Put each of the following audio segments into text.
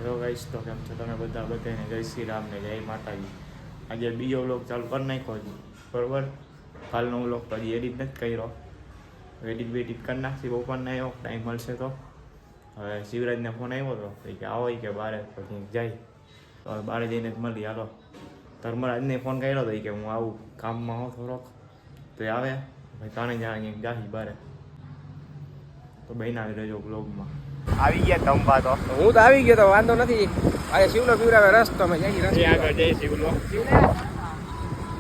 Hello guys, તો કેમ છો તમે બધા? બધાને જય શ્રી રામ ને જય માતાજી. આજે બીજો વ્લોગ ચાલુ કરી નાખ્યો છે, બરોબર. કાલનો વ્લોગ તો હજી એડિટ નથી કર્યો. એડિટ કરી નાખી બપોરને આવ્યો ટાઈમ મળશે તો. હવે શિવરાજને ફોન આવ્યો હતો કે આવો કે બારે તો ક્યાંક જાય. તો હવે બારે જઈને જ મળી. હાલો, ધર્મરાજને ફોન કર્યો હતો કે હું આવું કામમાં હોઉં થોડોક, તો એ આવે ભાઈ. ત્રણે જણા ક્યાંક જાહી બારે, તો બહેના રહેજો વ્લોગમાં. આવી ગયા ધંબા તો હું તો આવી ગયો તો વાંધો નથી. આ શિવલો પીવરાવે રસ તો અમે જઈ રસ આગળ જઈ શિવલો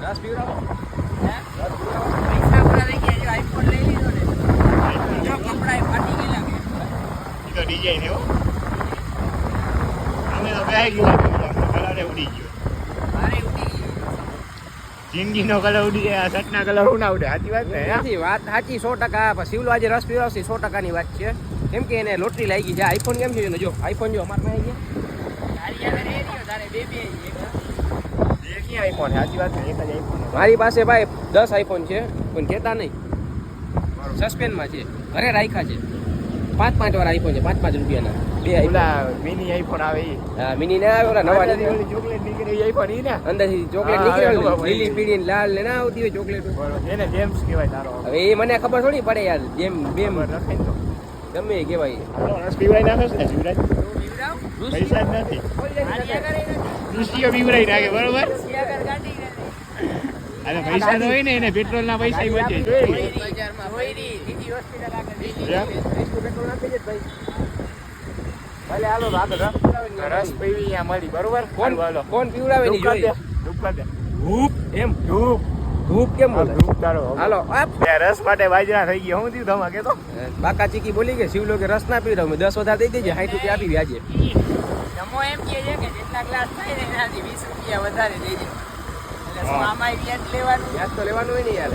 રસ પીવરાવો. પૈસા પૂરા થઈ ગયા. આઈફોન લઈ લીધો ને, જો કપડા ફાટી ગયેલા કે તો ડિઝાઇન એવો અમે તો બે ગયેલા કલર ઉડી ગયો. મારે ઉડી ગયો. જિંદગીનો કલર ઉડી જાય, શર્ટના કલર ઉના ઉડે. સાચી વાત ને? નથી વાત સાચી 100%. શિવલો આજે રસ પીવરાવશે 100%ની વાત છે. કેમ કે એને લોટરી લાગી છે. આઈફોન કેમ છે જો આઈફોન જો અમારે પાસે ગયા તારી આગળ એ રહ્યો, તારે બે એક આઈફોન. સાચી વાત ને? એક જ આઈફોન. મારી પાસે ભાઈ 10 આઈફોન છે, પણ કહેતા નહીં. સસ્પેન્ડમાં છે, ઘરે રાખ્યા છે. 5-5 વાળા આઈફોન છે, 5-5 રૂપિયાના. બે આઈફોન મિની આઈફોન આવે ઈ. હા, મિની ના આવે, ઓલા નવા નીકળે ચોકલેટ નીકળે આઈફોન ઈ ને. અંદરથી ચોકલેટ નીકળે, લીલી પીળી ને લાલ ને ના આવતી હોય ચોકલેટ. એને જેમ્સ કહેવાય તારો. હવે એ મને ખબર થોડી પડે યાર. જેમ બેમ રખાય તો ગમે એ કહેવાય. રસ પીવડાઈ નાખે છે ને શિવરાજ? પીવડાવ. પૈસા જ નથી. મારી આગળ એ નથી. ઋષિઓ પીવડાઈ નાખે, બરોબર. પછી આગળ ગાડી કરે. અને પૈસા તો હોય ને, એને પેટ્રોલ ના પૈસા બચે. બજારમાં હોયરી બીજી હોસ્પિટલ આગળ બીજી પેટ્રોલ આપી દે ભાઈ. ભલે હાલો તો આગળ રસ પીવી અહીંયા મળી, બરોબર. કોણ કોણ પીવડાવે ની જોઈ ધૂપ એમ ધૂપ ધૂપ કેમ બોલે હાલો આપ રસ માટે બાજરા થઈ ગયા. હું થયું ધમાકે તો બાકા ચીકી બોલી કે શિવલો કે રસ ના પીવડાવ, મેં 10 વધારે દઈ દેજે, 60 રૂપિયા આપી વ્યાજે. જમો એમ કહે છે કે જેટલા ગ્લાસ થાય ને એનાથી 20 રૂપિયા વધારે દઈ દે. એટલે શું આમાંય વ્યાજ લેવાનું? વ્યાજ તો લેવાનું હોય ને યાર.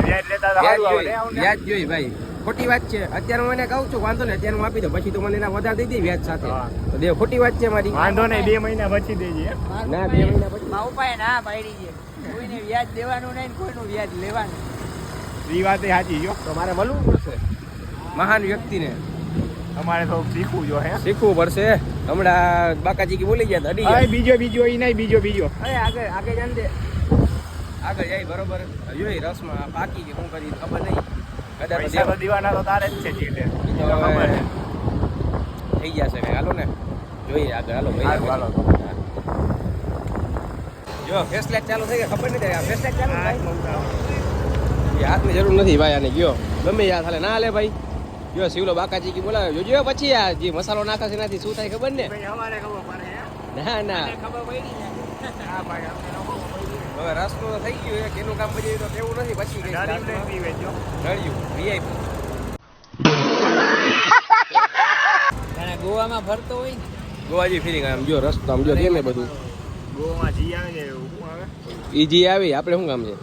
વ્યાજ લેતા તો સારું આવે ને. વ્યાજ જોઈ ભાઈ, ખોટી વાત છે. અત્યારે હું એને કહું છું વાંધો ને, અત્યારે હું આપી દઉં, પછી તો મને એના વધારે દઈ દે વ્યાજ સાથે. તો દે, ખોટી વાત છે મારી. વાંધો નહીં, 2 મહિના પછી દેજે. ના 2 મહિના પછી મારા ઉપાય ના પાડી છે. કોઈને વ્યાજ દેવાનું નહીં, કોઈનું વ્યાજ લેવાનું. એ વાત સાચી જો. તો મારે મળવું પડશે મહાન વ્યક્તિને. અમારે તો શીખવું જો હે, શીખવું પડશે. હમણાં બાકાજી બોલી ગયા હતા, અડી ગયા. બીજો ઈ નહીં, બીજો અરે આગળ જાણ દે, આગળ જાય બરોબર. જોઈ રસમાં પાકી કે શું કરી ખબર નહીં. પૈસા તો દીવાના તો તારે જ છે જીલે. ખબર થઈ જશે કઈ. હાલો ને જોઈએ આગળ. હાલો ભાઈ હાલો. જો ફેસલેટ ચાલુ થઈ ગયા, ખબર નથી. ફેસલેટ ચાલુ થાય હાથની જરૂર નથી ભાઈ આને. ગયો ગમે યાદ હાલે ના હાલે ભાઈ. જો શિવલો બાકાજી કી બોલાવે જોજો પછી આ જે મસાલો નાખે છે એનાથી શું થાય ખબર ને? અમારે ખબર પડે હે? ના ખબર પડી ને. હા ભાઈ, અમને નો ખબર પડી. હવે રસનું થઈ ગયું એક એનું કામ પછી તો કેવું નથી. પછી કઈ ગાડી પીવે જો. રડ્યું વીઆઈપી. અને ગોવામાં ફરતો હોય ને ગોવાજી ફિલિંગ આમ જો રસ્તો આમ જો કેમે બધું ગોવામાં જી આવે છે, શું આવે? ઈજી આવી. આપણે શું કામ છે?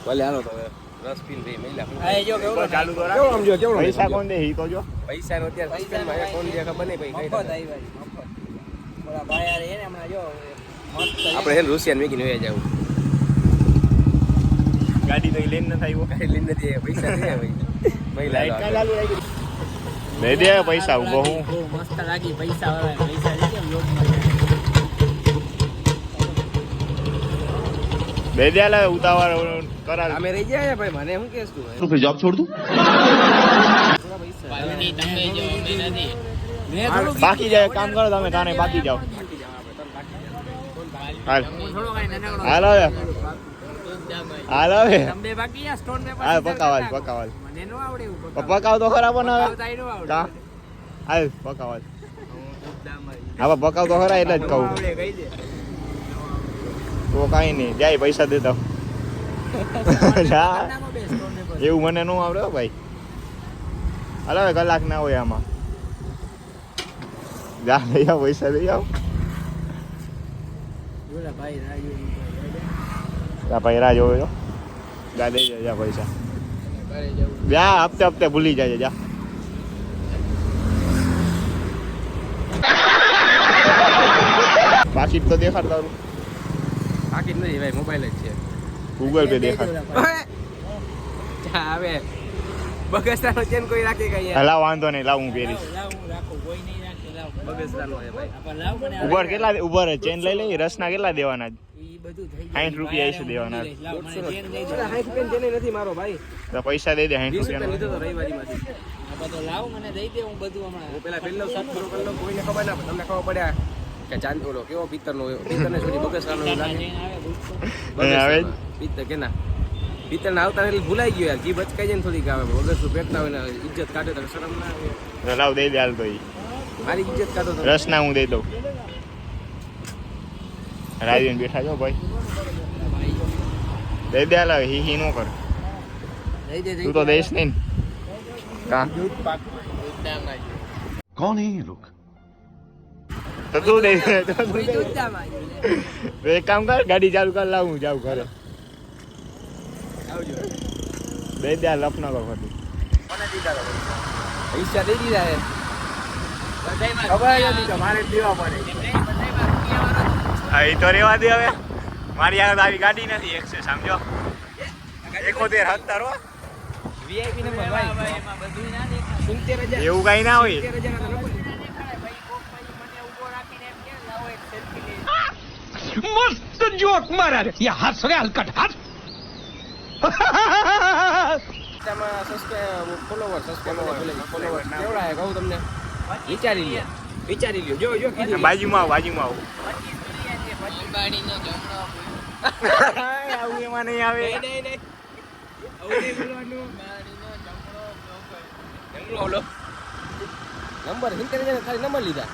ભલે હાલો તો હવે રસ પીને રહી મહિલા આ જો કેવડો ચાલુ તો કેવડો આમ જો કેવડો પૈસા કોણ દે ઈ તો જો. પૈસા નો અત્યારે સસ્પેન્ડમાં કોણ દે ખબર નહીં ભાઈ. મફત આવી ભાઈ, મફત. ઓલા ભાઈ યાર એને હમણાં જો મસ્ત આપણે હે રૂસિયાન મેકીને વયા જાવ. ગાડી તો લઈને નથી આવ્યો. કઈ લીન નથી પૈસા દે ભાઈ મહિલા દે દે પૈસા ઉભો હું. બહુ મસ્ત લાગી. પૈસા વાળા પૈસા લઈ ગયા લોકમાં. દે દે લે ઉતાવળ કરાવ. અમે રહી ગયા ભાઈ. મને શું કહેશ તું? तो फिर जॉब छोड़ दूं? પાલની તમે જો અમે નથી. બાકી જાય કામ કરો તમે, તાને બાકી જાઓ. હાલ થોડો કઈ નાનકડો હાલ હવે હાલ હવે તમે બાકી યા સ્ટોન પેપર હાલ પકાવાલ પકાવાલ મને નો આવડે એવું પકાવ તો ખરા પણ હવે પકાવતા નો આવડે. કા હાલ પકાવાલ. હવે પકાવ તો ખરા એટલે જ કહું. આવડે કહી દે. તો કાંઈ નહીં, જાય પૈસા દેતા જા. નામાં બે સ્ટોન પેપર એવું મને ન આવડે હો ભાઈ. હાલ હવે કલાક ના હોય આમાં. જા લઈ આવ પૈસા લઈ આવ. બોલા ભાઈ રાજુ જા ભાઈ રાહ જોવે જો. જા દઈ જા પૈસા. ઘરે જવું. જા હપ્તે હપ્તે ભૂલી જાય જા. પાકીટ તો દેખાડ તારું. બાકી નથી ભાઈ, મોબાઈલ જ છે. ગૂગલ પે દેખાડ. આવે બગસરાનો ચેન કોઈ રાખે કઈ યાર. હલા વાંધો નહીં, લાવ હું પહેરીશ. લાવ હું રાખું, કોઈ નહીં રાખે. બગસરાનો છે ભાઈ. આપણે લાવ મને ઉભર કેટલા ઉભર ચેન લઈ લઈ રસના કેટલા દેવાના ઈ બધું થઈ 60 રૂપિયા હશે દેવાના. લાવ મને ચેન દઈ દે. 60 રૂપિયા ચેન નથી મારો ભાઈ. તો પૈસા દઈ દે 60 20 રૂપિયા લીધો રૂપિયા તો રવિવારીમાંથી. આ બધો લાવ મને દઈ દે હું બધું હમણાં હું પેલા પહેલો શોટ પૂરો કરી લઉં. કોઈને ખબર ના પડે. તમને ખબર પડ્યા કે ચાંદ ઓલો કેવો પિત્તરનો પિત્તરને છોડી બગસરાનો લાગે. આવે જ. પિત્તર કેના પિત્તરના આવતા એટલે ભૂલાઈ ગયો યાર. જીભ અચકાઈ જાય ને થોડીક આવે. વગર પેટના હોય ને ઇજ્જત કાઢે તો શરમ ના આવે. તો લાવ દઈ દે હાલ તો ઈ. મારી ઇજ્જત કાઢો તો રસના હું દઈ દઉં. રાજીન બેઠા છો ભાઈ. દઈ દે હાલ હી હી નો કર. દઈ દે તું તો દઈશ નહીં ને? કા कौन है ये लोग? તો તું દઈ દે તો તું કોઈ દઈ દે. દૂધ દામાં તો એક કામ કર ગાડી ચાલુ કર લાવ હું જાઉં ઘરે. આવજો. દઈ દે હાલ લપ ન કર ખોટી. પૈસા દઈ દીધા હે. ખબર નથી તો મારે જ દેવા પડે. હા એ તો રેવા દે હવે. મારી આગળ આવી ગાડી નથી એક છે સમજો 71 વીઆઈપી નંબર ભાઈ. એમાં બધું ના દેખાય 70,000 એવું કઈ ના હોય. 70,000 ના નંબર. દેખાય ભાઈ કોક ભાઈ મને ઊભો રાખીને એમ કે લાવો એક સેલ્ફી લે मस्त जोक मारा रे ये हंस रे हलकट हंस આમાં ફોલોવર ફોલોવર કેવડા હે કહું તમને. વિચારી લ્યો જો કીધું. બાજુમાં આવ. અંબાણીનો જમણો આવું એમાં નહીં આવે. અંબાણીનો જમણો ઓલો નંબર 70,000 ખાલી નંબર લીધા.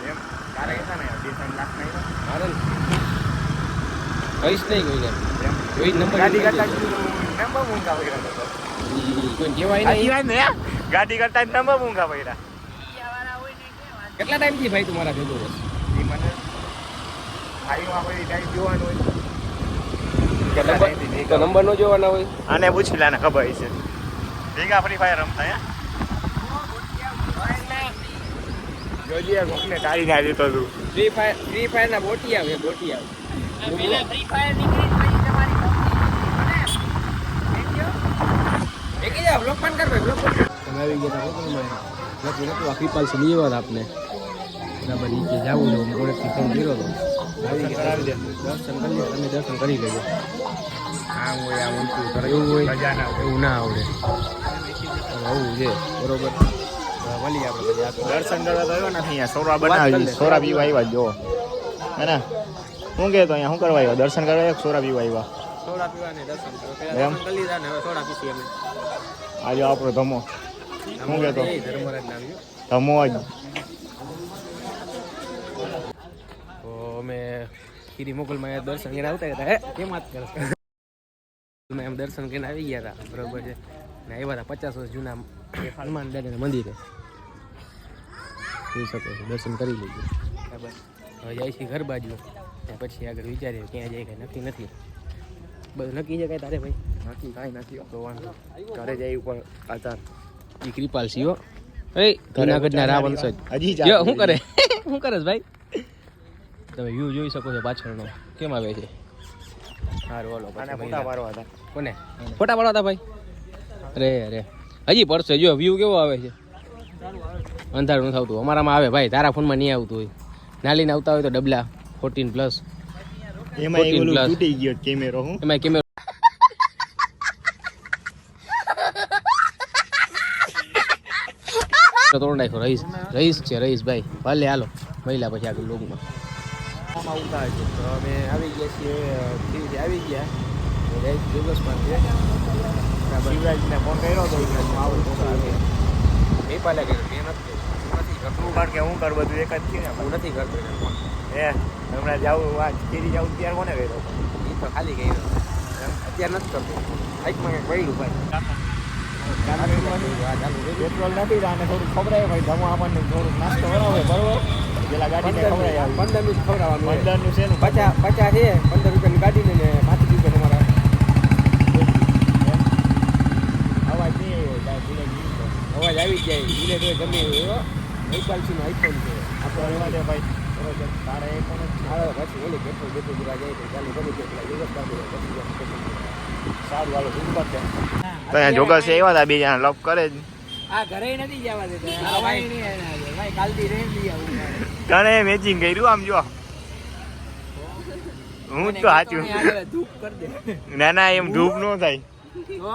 એમ તારે કેટલા નહીં 2 લાખ નહીં. મારે કઈશ નહીં કોઈને. કોઈ નંબર ગાડી કરતા નંબર મૂંગા પડ્યા તો. કોઈ કહેવાય સાચી નહીં. વાત ને યાર? ગાડી કરતા નંબર મૂંગા પડ્યા. વાળા હોય ને કે વાત કેટલા ટાઈમથી ભાઈ તું મારા ભેગો છે? ઈ મને હાઈમાં કોઈ ટાઈમ જોવાનું હોય. તો નંબર નો જોવાના હોય. આને પૂછી લાને ખબર છે. ભેગા ફ્રી ફાયર રમતા હે. જોજે કોકને ટાળી ના દેતો તું. ફ્રી ફાયર ના બોટી આવે. પેલા ફ્રી ફાયર નીકળી પછી તમારી એકી જા બ્લોક પણ કર ભાઈ બ્લોક પણ. તમે આવી ગયા હતા કોકમાં નથી આ પીપલ થી લીયો આપને બરાબર ઈ કે જાવું છે ગોળેથી ફોન કર્યો તો આવી ગયા કરાવી દે. દર્શન કરી લે. તમે દર્શન કરી લેજો. આમ હોય આમ ઊંચું કરે એવું હોય મજા ના આવે. એવું ના આવડે. આવું છે બરોબર. વળી આપણે પછી આ તો દર્શન કરવા તો આવ્યો નથી અહીંયા સોરા બનાવી સોરા પીવા આવ્યા જો હે ને શું કહેતો અહીંયા શું કરવા આવ્યો દર્શન કરવા આવ્યો સોરા પીવા આવ્યા સોડા પીવાને દર્શન કરો. એમ? પેલા દર્શન કરી લીધા ને હવે સોડા પીસી અમે. આજે આપણો ધમો શું કહેતો એ ધર્મરાજ ના આવ્યો. ધમો જ તો અમે ખીરી મોગલમાં દર્શન કરીને આવતા હતા. હે કેમ વાત કરે અમે એમ દર્શન કરીને આવી ગયા હતા બરોબર છે ને આવ્યા હતા 50 વર્ષ જૂના હનુમાન દાદાના મંદિરે. જોઈ શકો છો દર્શન કરી લેજો બરાબર. હવે જાય છે ઘર બાજુ ત્યાં પછી આગળ વિચારીએ ક્યાં જાય કંઈ નક્કી નથી. બધું નક્કી છે કાંઈ તારે ભાઈ? નથી કાંઈ નથી તો વાંધો ઘરે જાય ઉપર આધાર એ કૃપાલ સિંહો એ જુનાગઢના રાવણ સજ હજી જો શું કરે શું કરે છે ભાઈ? તમે વ્યૂ જોઈ શકો છો પાછળનો કેમ આવે છે. સારું હાલો આને પછી ફોટા પાડવા હતા કોને ફોટા પાડવા હતા ભાઈ? અરે હજી પડશે જો વ્યૂ કેવો આવે છે. અંધારું નથી આવતું અમારામાં આવે ભાઈ. તારા ફોનમાં નહીં આવતું હોય. નાલીને આવતા હોય તો ડબલા 14+. એમાં 14 ઓલું plus. તૂટી ગયો કેમેરો હું એમાં કેમેરો તોડ નાખ્યો. રહીશ છે રહીશભાઈ. ભલે હાલો મહિલા પછી આગળ લોગમાં આવતા છે. તો અમે આવી ગયા છીએ ધીરે આવી ગયા દિવસમાં શિવરાજને ફોન કર્યો હતો આવું તો આવે એ પાલે કર્યો. મેં નથી કરતું. કારણ કે હું કર બધું એક જ થયું ને હું નથી કરતો એને ફોન. હે હમણાં જાવું આ કેરી જાવું ત્યારે કોને કર્યો એ તો ખાલી કર્યો. અત્યારે નથી કરતો. હાઈકમાં કંઈક વળ્યું ભાઈ. પેટ્રોલ નથી આને થોડું ખવડાવે ભાઈ ધમો આપણને થોડુંક નાસ્તો કરાવે બરોબર પેલા ગાડીને ખવડાવી આવે 15 મિનિટ ખવડાવવાનું 15 નું છે ને 50 છે 15 રૂપિયાની ગાડીને ને 5 રૂપિયા તમારા અવાજ નહીં આવ્યો અવાજ આવી જાય. ધીરે ધીરે ગમે એવો મૈપાલસીનો આઈફોન છે. આપણો રહેવા દે ભાઈ બરોબર તારે એ પણ જ છે. આવે પછી ઓલી પેટ્રોલ બેટ્રોલ જવા જાય તો ચાલુ કરી દે પેલા વ્યવસ્થા કરે પછી સારું હાલો શું કરશે તો અહીંયા જોગા છે એવા હતા બે જણા લપ કરે જ આ ઘરે નથી જવા દેતા હવાઈ નહીં આવે ભાઈ કાલથી રેમ લઈ આવું મારે. તને મેચિંગ કર્યું આમ જો હું જ તો સાચું આગળ ધૂપ કરી દે ના ના એમ ધૂપ ન થાય તો